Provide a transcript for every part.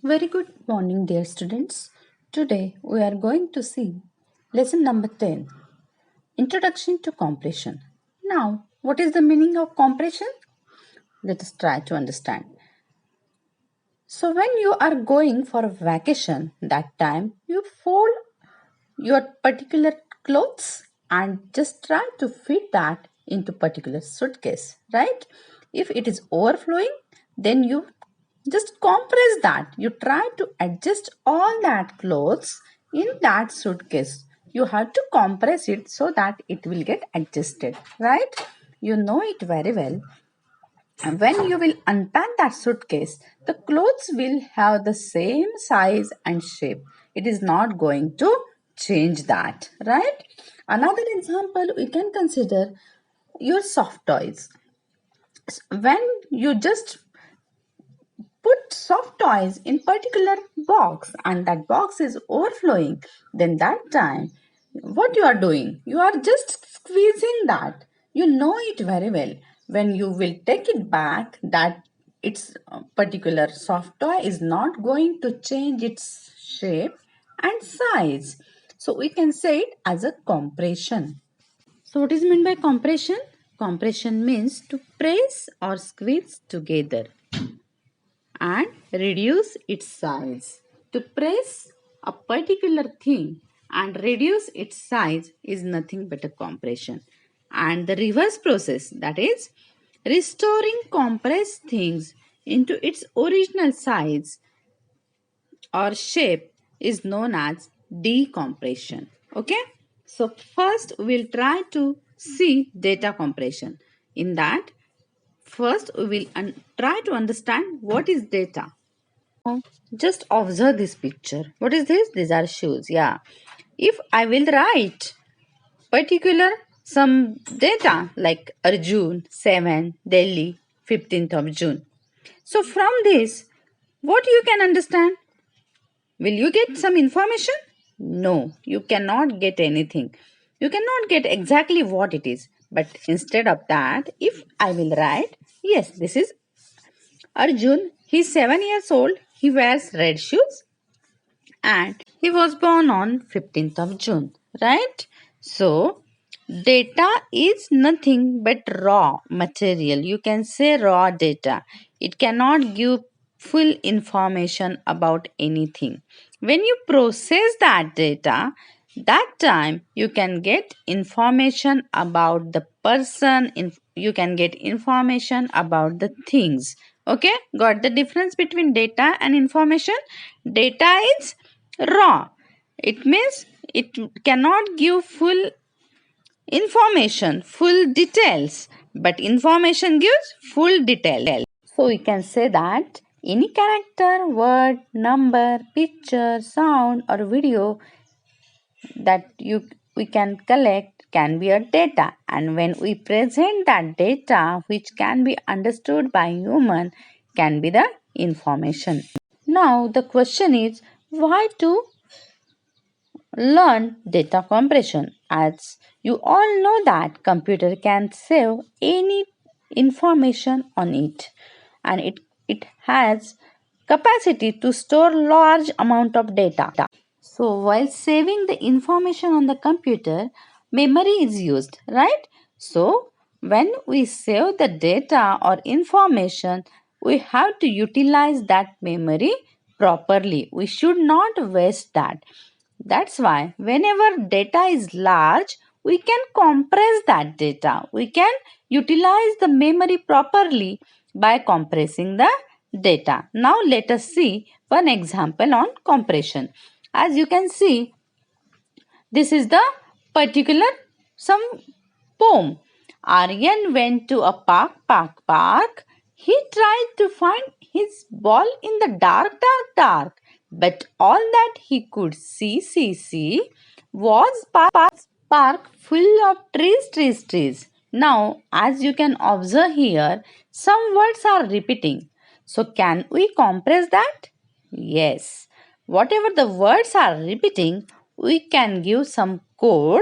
Very good morning, dear students. Today we are going to see lesson number 10, Introduction to Compression. Now, what is the meaning of compression? Let us try to understand. So, when you are going for a vacation, that time you fold your particular clothes and just try to fit that into particular suitcase, right? If it is overflowing, then you just compress that. You try to adjust all that clothes in that suitcase. You have to compress it so that it will get adjusted, right? You know it very well. And when you will unpack that suitcase, the clothes will have the same size and shape. It is not going to change that, right? Another example we can consider your soft toys. When you just put soft toys in particular box and that box is overflowing, then that time what you are doing, you are just squeezing that. You know it very well. When you will take it back, that its particular soft toy is not going to change its shape and size. So we can say it as a compression. So what is meant by compression? Compression means to press or squeeze together and reduce its size. To press a particular thing and reduce its size is nothing but a compression. And the reverse process, that is restoring compressed things into its original size or shape, is known as decompression. Okay, so first we'll try to see data compression. In that, first we will try to understand what is data. Now, just observe this picture. What is this? These are shoes. Yeah. If I will write particular some data like Arjun 7 Delhi 15th of June. So from this, what you can understand? Will you get some information? No, you cannot get anything. You cannot get exactly what it is. But instead of that, if I will write, yes, this is Arjun. He's 7 years old. He wears red shoes and he was born on 15th of June, right? So, data is nothing but raw material. You can say raw data. It cannot give full information about anything. When you process that data, that time you can get information about the person, you can get information about the things. Okay, got the difference between data and information? Data is raw. It means it cannot give full information, full details, but information gives full detail. So we can say that any character, word, number, picture, sound, or video that we can collect can be a data, and when we present that data which can be understood by human can be the information. Now the question is, why to learn data compression? As you all know that computer can save any information on it, and it has capacity to store large amount of data. So while saving the information on the computer, memory is used, right? So when we save the data or information, we have to utilize that memory properly. We should not waste that. That's why whenever data is large, we can compress that data. We can utilize the memory properly by compressing the data. Now let us see one example on compression. As you can see, this is the particular some poem. Aryan went to a park. He tried to find his ball in the dark. But all that he could see was park full of trees. Now, as you can observe here, some words are repeating. So, can we compress that? Yes. Whatever the words are repeating, we can give some code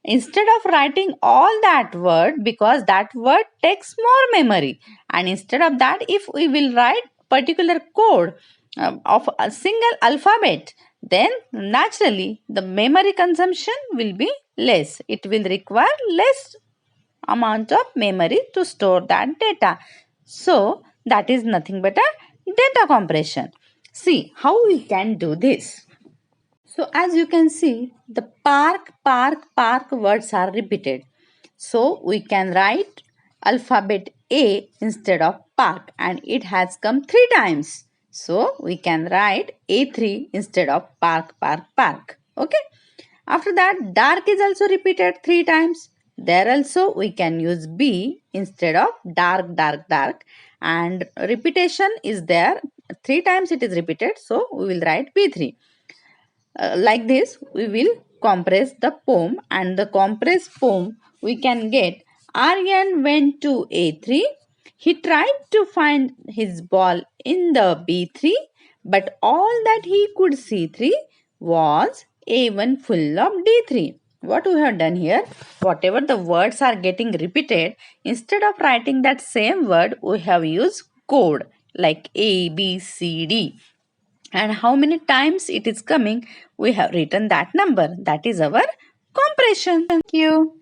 instead of writing all that word, because that word takes more memory. And instead of that, if we will write particular code of a single alphabet, then naturally the memory consumption will be less. It will require less amount of memory to store that data. So that is nothing but a data compression. See how we can do this. So as you can see, the park words are repeated. So we can write alphabet A instead of park, and it has come 3 times. So we can write A3 instead of park. Okay. After that, dark is also repeated 3 times. There also we can use B instead of dark. And repetition is there. 3 times it is repeated. So we will write B3. Like this, we will compress the poem, and the compressed poem we can get. Aryan went to A3. He tried to find his ball in the B3, but all that he could see three was A1 full of D3. What we have done here, whatever the words are getting repeated, instead of writing that same word, we have used code like A, B, C, D, and how many times it is coming, we have written that number. That is our compression. Thank you.